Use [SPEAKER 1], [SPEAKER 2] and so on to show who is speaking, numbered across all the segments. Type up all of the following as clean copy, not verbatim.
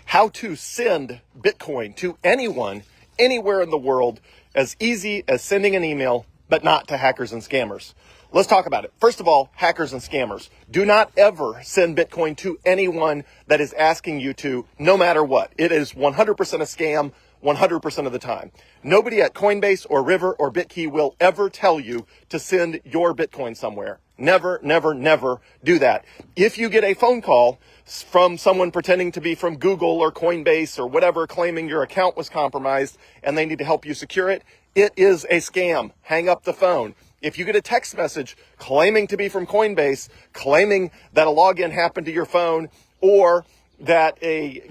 [SPEAKER 1] how to send Bitcoin to anyone, anywhere in the world, as easy as sending an email, but not to hackers and scammers. Let's talk about it. First of all, hackers and scammers. Do not ever send Bitcoin to anyone that is asking you to, no matter what. It is 100% a scam, 100% of the time. Nobody at Coinbase or River or Bitkey will ever tell you to send your Bitcoin somewhere. Never, never, never do that. If you get a phone call from someone pretending to be from Google or Coinbase or whatever, claiming your account was compromised and they need to help you secure it, it is a scam. Hang up the phone. If you get a text message claiming to be from Coinbase, claiming that a login happened to your phone or that a,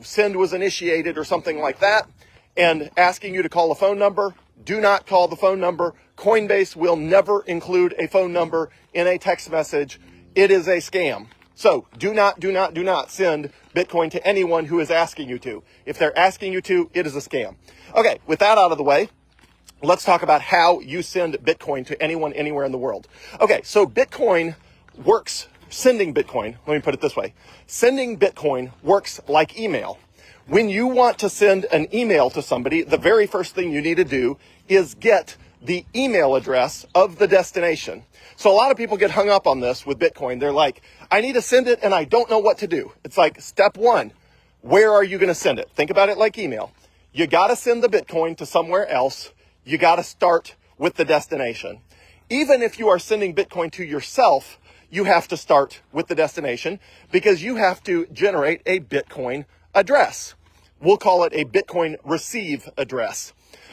[SPEAKER 1] send was initiated or something like that, and asking you to call a phone number, do not call the phone number. Coinbase will never include a phone number in a text message. It is a scam. So do not send Bitcoin to anyone who is asking you to. If they're asking you to, it is a scam. Okay, with that out of the way, let's talk about how you send Bitcoin to anyone, anywhere in the world. Okay, so sending Bitcoin, let me put it this way. Sending Bitcoin works like email. When you want to send an email to somebody, the very first thing you need to do is get the email address of the destination. So a lot of people get hung up on this with Bitcoin. They're like, I need to send it and I don't know what to do. It's like, step one, where are you going to send it? Think about it like email. You got to send the Bitcoin to somewhere else. You got to start with the destination. Even if you are sending Bitcoin to yourself, you have to start with the destination because you have to generate a Bitcoin address. We'll call it a Bitcoin receive address.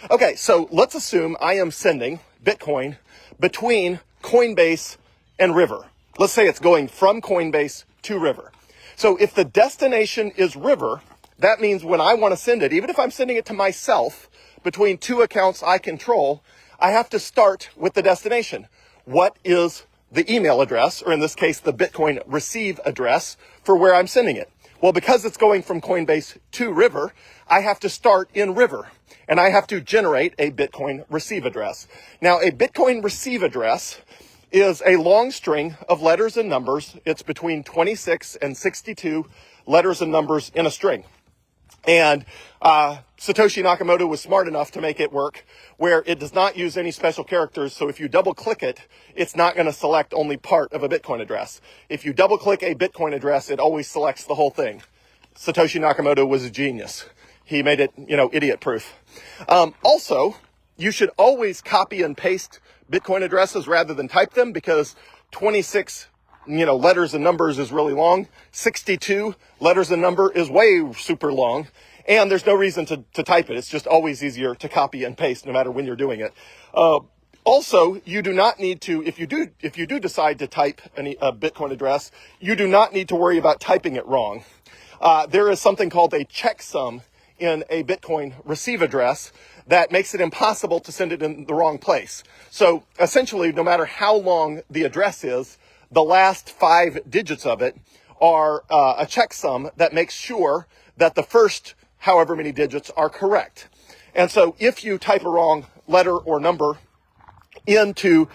[SPEAKER 1] Okay, so let's assume I am sending Bitcoin between Coinbase and River. Let's say it's going from Coinbase to River. So if the destination is River, that means when I want to send it, even if I'm sending it to myself between two accounts I control, I have to start with the destination. What is the email address, or in this case, the Bitcoin receive address for where I'm sending it? Well, because it's going from Coinbase to River, I have to start in River, and I have to generate a Bitcoin receive address. Now, a Bitcoin receive address is a long string of letters and numbers. It's between 26 and 62 letters and numbers in a string. And Satoshi Nakamoto was smart enough to make it work where it does not use any special characters. So if you double click it, it's not going to select only part of a Bitcoin address. If you double click a Bitcoin address, it always selects the whole thing. Satoshi Nakamoto was a genius. He made it, idiot proof. Also, you should always copy and paste Bitcoin addresses rather than type them because 26 letters and numbers is really long. 62 letters and number is way super long. And there's no reason to type it. It's just always easier to copy and paste no matter when you're doing it. Also, you do not need to, if you do decide to type a Bitcoin address, you do not need to worry about typing it wrong. There is something called a checksum in a Bitcoin receive address that makes it impossible to send it in the wrong place. So essentially, no matter how long the address is, the last 5 digits of it are a checksum that makes sure that the first however many digits are correct. And so if you type a wrong letter or number into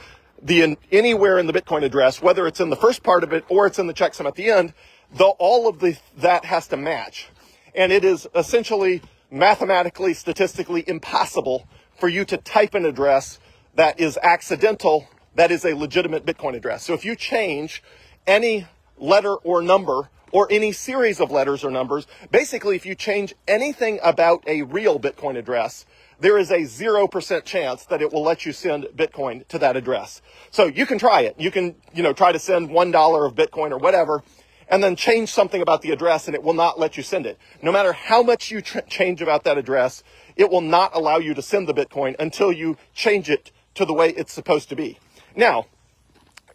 [SPEAKER 1] anywhere in the Bitcoin address, whether it's in the first part of it or it's in the checksum at the end, all of that has to match. And it is essentially mathematically, statistically impossible for you to type an address that is accidental, that is a legitimate Bitcoin address. So if you change any letter or number or any series of letters or numbers, basically if you change anything about a real Bitcoin address, there is a 0% chance that it will let you send Bitcoin to that address. So you can try it. You can, try to send $1 of Bitcoin or whatever, and then change something about the address and it will not let you send it. No matter how much you change about that address, it will not allow you to send the Bitcoin until you change it to the way it's supposed to be. Now,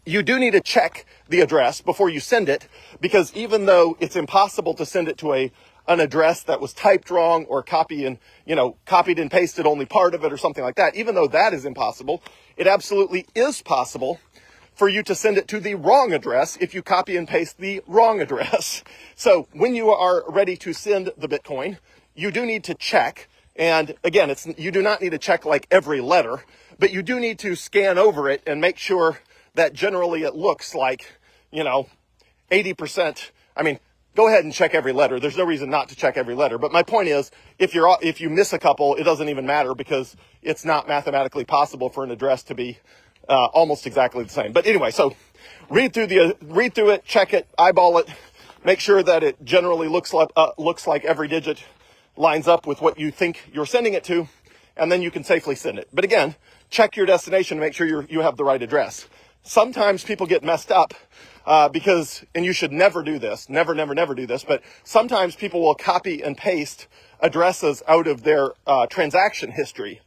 [SPEAKER 1] you do need to check the address before you send it, because even though it's impossible to send it to an address that was typed wrong or copied and pasted only part of it or something like that, even though that is impossible, it absolutely is possible for you to send it to the wrong address if you copy and paste the wrong address. So when you are ready to send the Bitcoin, you do need to check. And again, you do not need to check like every letter, but you do need to scan over it and make sure that generally it looks like, 80%. I mean, go ahead and check every letter. There's no reason not to check every letter. But my point is, if you miss a couple, it doesn't even matter because it's not mathematically possible for an address to be almost exactly the same. But anyway, so read through it, check it, eyeball it, make sure that it generally looks like every digit lines up with what you think you're sending it to, and then you can safely send it. But again, check your destination to make sure you have the right address. Sometimes people get messed up because, and you should never do this, never do this, but sometimes people will copy and paste addresses out of their transaction history.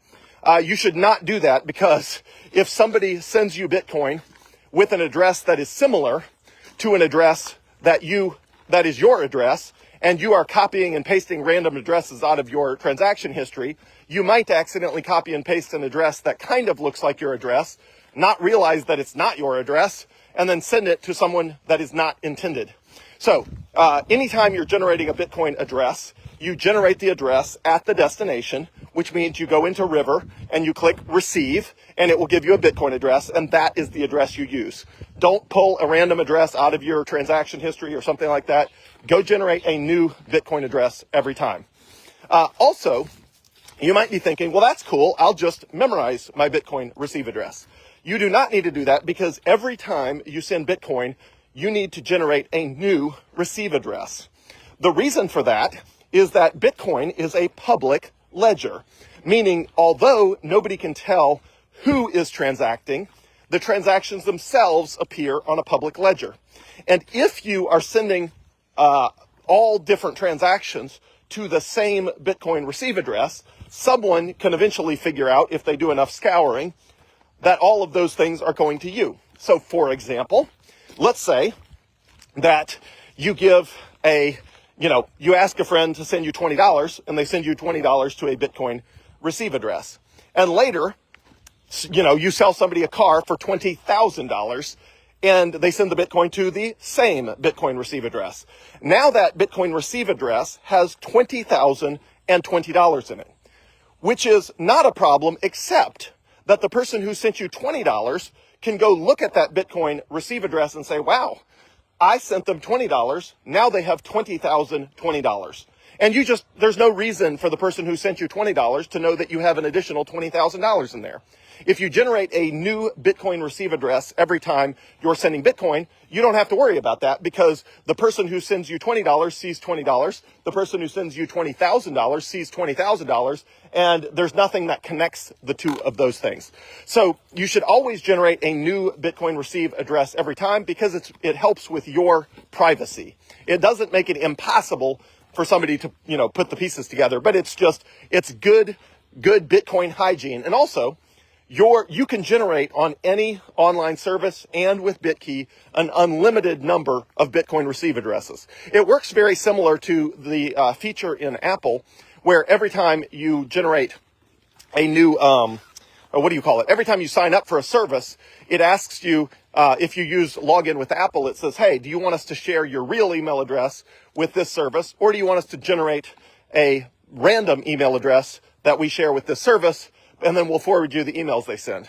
[SPEAKER 1] You should not do that, because if somebody sends you Bitcoin with an address that is similar to an address that is your address, and you are copying and pasting random addresses out of your transaction history, you might accidentally copy and paste an address that kind of looks like your address, not realize that it's not your address, and then send it to someone that is not intended. So anytime you're generating a Bitcoin address, you generate the address at the destination, which means you go into River and you click receive, and it will give you a Bitcoin address, and that is the address you use. Don't pull a random address out of your transaction history or something like that. Go generate a new Bitcoin address every time. Also, you might be thinking, well, that's cool. I'll just memorize my Bitcoin receive address. You do not need to do that, because every time you send Bitcoin, you need to generate a new receive address. The reason for that is that Bitcoin is a public ledger, meaning although nobody can tell who is transacting, the transactions themselves appear on a public ledger. And if you are sending all different transactions to the same Bitcoin receive address, someone can eventually figure out, if they do enough scouring, that all of those things are going to you. So for example, let's say that you you ask a friend to send you $20, and they send you $20 to a Bitcoin receive address. And later, you sell somebody a car for $20,000, and they send the Bitcoin to the same Bitcoin receive address. Now that Bitcoin receive address has $20,020 in it, which is not a problem, except that the person who sent you $20 can go look at that Bitcoin receive address and say, wow, I sent them $20. Now they have $20,020. And there's no reason for the person who sent you $20 to know that you have an additional $20,000 in there. If you generate a new Bitcoin receive address every time you're sending Bitcoin, you don't have to worry about that, because the person who sends you $20 sees $20. The person who sends you $20,000 sees $20,000, and there's nothing that connects the two of those things. So you should always generate a new Bitcoin receive address every time, because it helps with your privacy. It doesn't make it impossible for somebody to, put the pieces together, but it's good Bitcoin hygiene. And also, you can generate on any online service and with Bitkey an unlimited number of Bitcoin receive addresses. It works very similar to the feature in Apple, where every time you generate a new, every time you sign up for a service, it asks you, if you use login with Apple, it says, hey, do you want us to share your real email address with this service, or do you want us to generate a random email address that we share with this service, and then we'll forward you the emails they send.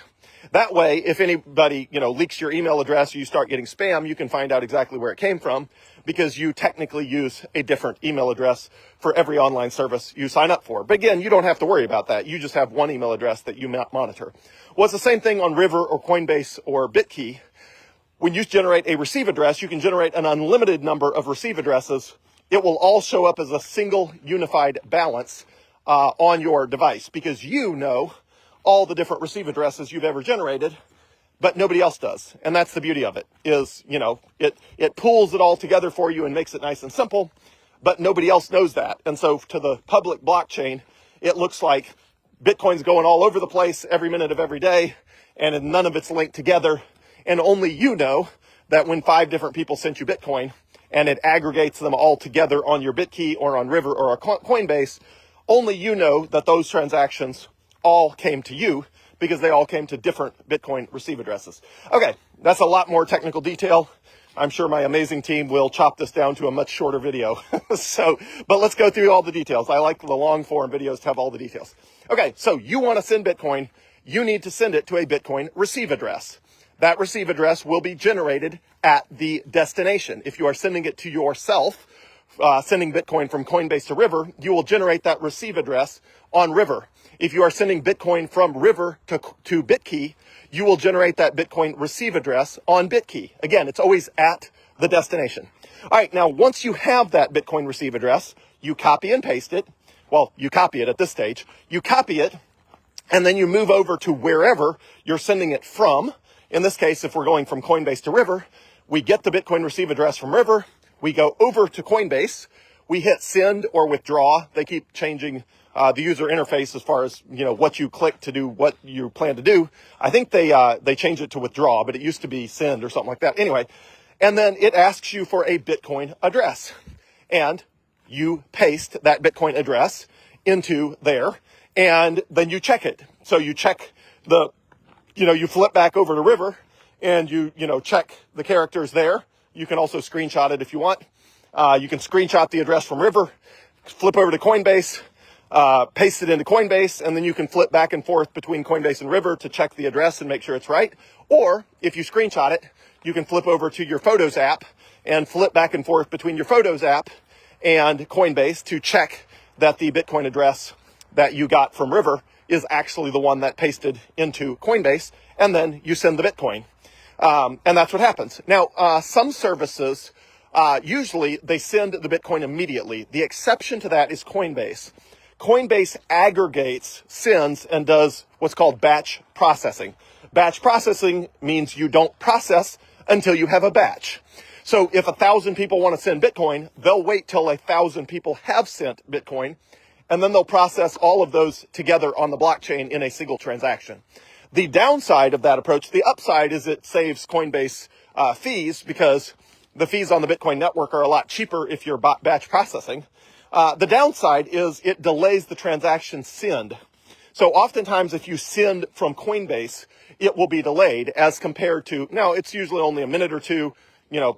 [SPEAKER 1] That way, if anybody, leaks your email address or you start getting spam, you can find out exactly where it came from, because you technically use a different email address for every online service you sign up for. But again, you don't have to worry about that. You just have one email address that you monitor. Well, it's the same thing on River or Coinbase or Bitkey. When you generate a receive address, you can generate an unlimited number of receive addresses. It will all show up as a single unified balance on your device, because you know all the different receive addresses you've ever generated, but nobody else does. And that's the beauty of it, is, it pulls it all together for you and makes it nice and simple, but nobody else knows that. And so to the public blockchain, it looks like Bitcoin's going all over the place every minute of every day, and none of it's linked together. And only you know that when 5 different people sent you Bitcoin and it aggregates them all together on your Bitkey or on River or a Coinbase, only you know that those transactions all came to you, because they all came to different Bitcoin receive addresses. Okay, that's a lot more technical detail. I'm sure my amazing team will chop this down to a much shorter video. But let's go through all the details. I like the long form videos to have all the details. Okay, so you want to send Bitcoin, you need to send it to a Bitcoin receive address. That receive address will be generated at the destination. If you are sending it to yourself, sending Bitcoin from Coinbase to River, you will generate that receive address on River. If you are sending Bitcoin from River to Bitkey, you will generate that Bitcoin receive address on Bitkey. Again, it's always at the destination. All right, now once you have that Bitcoin receive address, you copy and paste it. Well, you copy it at this stage. You copy it, and then you move over to wherever you're sending it from. In this case, if we're going from Coinbase to River, we get the Bitcoin receive address from River. We go over to Coinbase. We hit send or withdraw. They keep changing the user interface as far as, what you click to do what you plan to do. I think they changed it to withdraw, but it used to be send or something like that. Anyway, and then it asks you for a Bitcoin address, and you paste that Bitcoin address into there, and then you check it. So you check you flip back over to River, and you check the characters there. You can also screenshot it if you want. You can screenshot the address from River, flip over to Coinbase, paste it into Coinbase, and then you can flip back and forth between Coinbase and River to check the address and make sure it's right. Or if you screenshot it, you can flip over to your Photos app and flip back and forth between your Photos app and Coinbase to check that the Bitcoin address that you got from River is actually the one that pasted into Coinbase, and then you send the Bitcoin. And that's what happens. Now, some services, usually they send the Bitcoin immediately. The exception to that is Coinbase. Coinbase aggregates, sends, and does what's called batch processing. Batch processing means you don't process until you have a batch. So if 1,000 people want to send Bitcoin, they'll wait till 1,000 people have sent Bitcoin, and then they'll process all of those together on the blockchain in a single transaction. The downside of that approach, the upside, is it saves Coinbase fees, because the fees on the Bitcoin network are a lot cheaper if you're batch processing. The downside is it delays the transaction send. So oftentimes if you send from Coinbase, it will be delayed as compared to, now it's usually only a minute or two,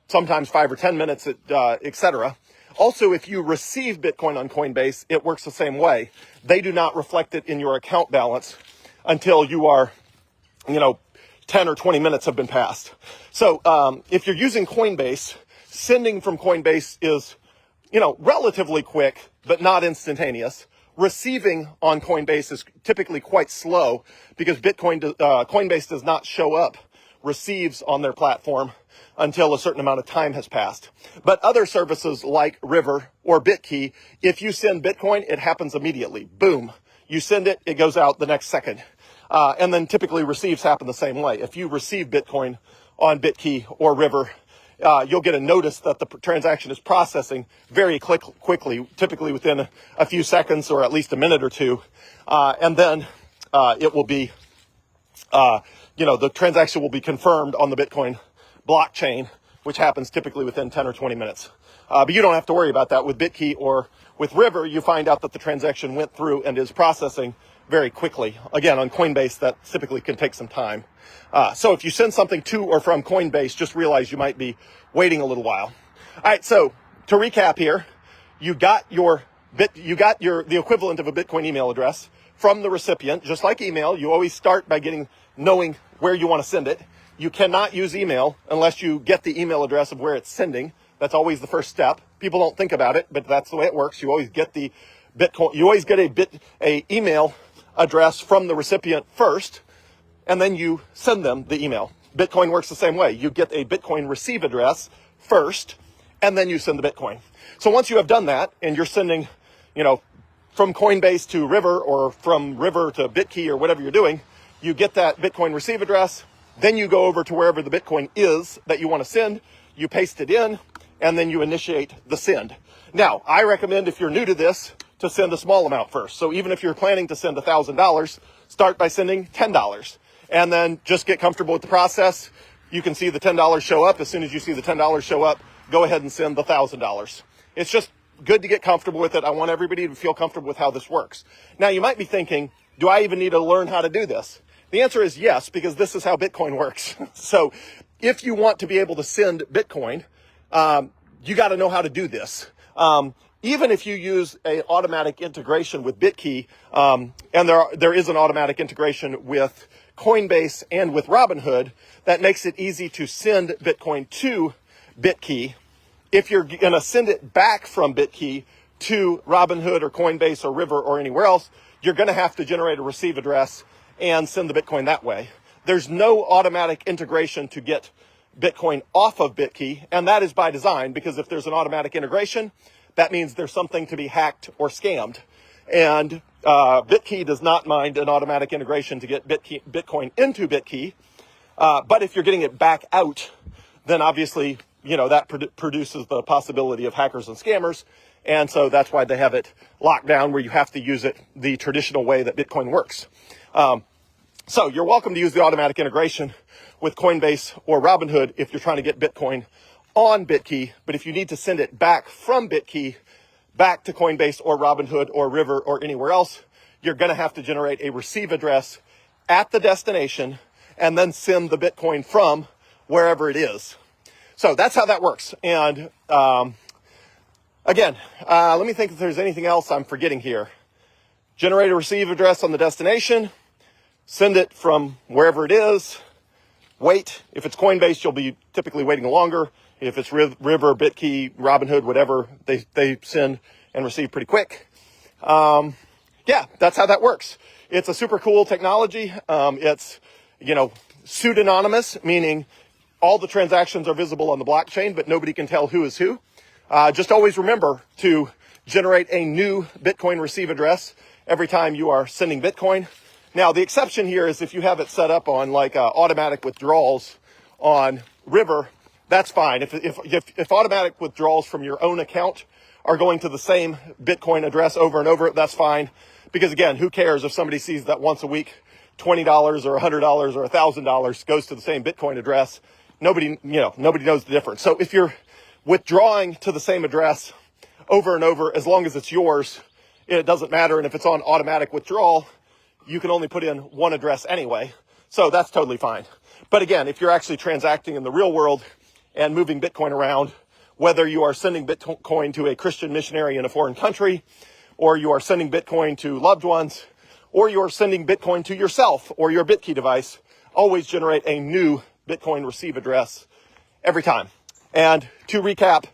[SPEAKER 1] sometimes 5 or 10 minutes, etc. Also, if you receive Bitcoin on Coinbase, it works the same way. They do not reflect it in your account balance until you are, 10 or 20 minutes have been passed. So if you're using Coinbase, sending from Coinbase is, relatively quick, but not instantaneous. Receiving on Coinbase is typically quite slow because Coinbase does not show up receives on their platform until a certain amount of time has passed. But other services like River or Bitkey, if you send Bitcoin, it happens immediately. Boom. You send it, it goes out the next second. And then typically receives happen the same way. If you receive Bitcoin on Bitkey or River, you'll get a notice that the transaction is processing very quickly, typically within a few seconds or at least a minute or two. And then it will be, the transaction will be confirmed on the Bitcoin blockchain, which happens typically within 10 or 20 minutes. But you don't have to worry about that with Bitkey or with River. You find out that the transaction went through and is processing very quickly. Again, on Coinbase, that typically can take some time. So if you send something to or from Coinbase, just realize you might be waiting a little while. All right, so to recap here, you got the equivalent of a Bitcoin email address from the recipient. Just like email, you always start by knowing where you want to send it. You cannot use email unless you get the email address of where it's sending. That's always the first step. People don't think about it, but that's the way it works. You always get the Bitcoin. You always get a email address from the recipient first, and then you send them the email. Bitcoin works the same way. You get a Bitcoin receive address first, and then you send the Bitcoin. So once you have done that, and you're sending, from Coinbase to River or from River to Bitkey or whatever you're doing, you get that Bitcoin receive address. Then you go over to wherever the Bitcoin is that you want to send, you paste it in, and then you initiate the send. Now, I recommend, if you're new to this, to send a small amount first. So even if you're planning to send $1,000, start by sending $10. And then just get comfortable with the process. You can see the $10 show up. As soon as you see the $10 show up, go ahead and send the $1,000. It's just good to get comfortable with it. I want everybody to feel comfortable with how this works. Now, you might be thinking, do I even need to learn how to do this? The answer is yes, because this is how Bitcoin works. So if you want to be able to send Bitcoin, you got to know how to do this. Even if you use an automatic integration with Bitkey, and there is an automatic integration with Coinbase and with Robinhood, that makes it easy to send Bitcoin to Bitkey if you're going to send it back from BitKey to Robinhood or Coinbase or River or anywhere else, you're going to have to generate a receive address and send the Bitcoin that way. There's no automatic integration to get Bitcoin off of BitKey, and that is by design, because if there's an automatic integration, that means there's something to be hacked or scammed. And BitKey does not mind an automatic integration to get Bitcoin into BitKey. But if you're getting it back out, then obviously, that produces the possibility of hackers and scammers. And so that's why they have it locked down, where you have to use it the traditional way that Bitcoin works. So you're welcome to use the automatic integration with Coinbase or Robinhood if you're trying to get Bitcoin on BitKey. But if you need to send it back from BitKey back to Coinbase or Robinhood or River or anywhere else, you're going to have to generate a receive address at the destination and then send the Bitcoin from wherever it is. So that's how that works. And again, let me think if there's anything else I'm forgetting here. Generate a receive address on the destination, send it from wherever it is, wait. If it's Coinbase, you'll be typically waiting longer. If it's River, BitKey, Robinhood, whatever, they send and receive pretty quick. Yeah, that's how that works. It's a super cool technology. It's, pseudonymous, meaning all the transactions are visible on the blockchain, but nobody can tell who is who. Just always remember to generate a new Bitcoin receive address every time you are sending Bitcoin. Now, the exception here is if you have it set up on automatic withdrawals on River, that's fine. If automatic withdrawals from your own account are going to the same Bitcoin address over and over, that's fine. Because again, who cares if somebody sees that once a week, $20 or $100 or $1,000 goes to the same Bitcoin address? Nobody knows the difference. So if you're withdrawing to the same address over and over, as long as it's yours, it doesn't matter. And if it's on automatic withdrawal, you can only put in one address anyway. So that's totally fine. But again, if you're actually transacting in the real world and moving Bitcoin around, whether you are sending Bitcoin to a Christian missionary in a foreign country, or you are sending Bitcoin to loved ones, or you are sending Bitcoin to yourself or your BitKey device, always generate a new Bitcoin receive address every time. And to recap,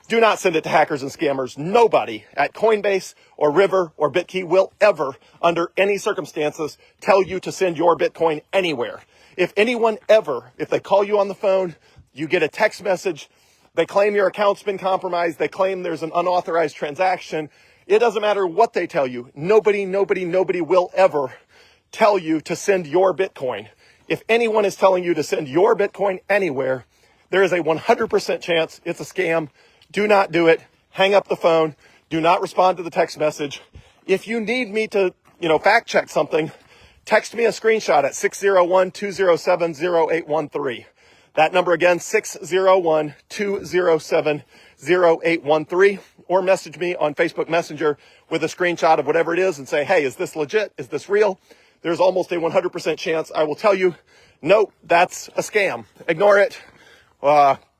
[SPEAKER 1] do not send it to hackers and scammers. Nobody at Coinbase or River or BitKey will ever, under any circumstances, tell you to send your Bitcoin anywhere. If they call you on the phone, you get a text message, they claim your account's been compromised, they claim there's an unauthorized transaction, it doesn't matter what they tell you. Nobody will ever tell you to send your Bitcoin. If anyone is telling you to send your Bitcoin anywhere, there is a 100% chance it's a scam. Do not do it. Hang up the phone. Do not respond to the text message. If you need me to, fact check something, text me a screenshot at 601-207-0813. That number again, 601-207-0813, or message me on Facebook Messenger with a screenshot of whatever it is and say, hey, is this legit? Is this real? There's almost a 100% chance I will tell you, nope, that's a scam. Ignore it.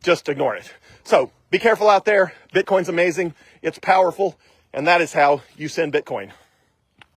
[SPEAKER 1] Just ignore it. So be careful out there. Bitcoin's amazing. It's powerful. And that is how you send Bitcoin.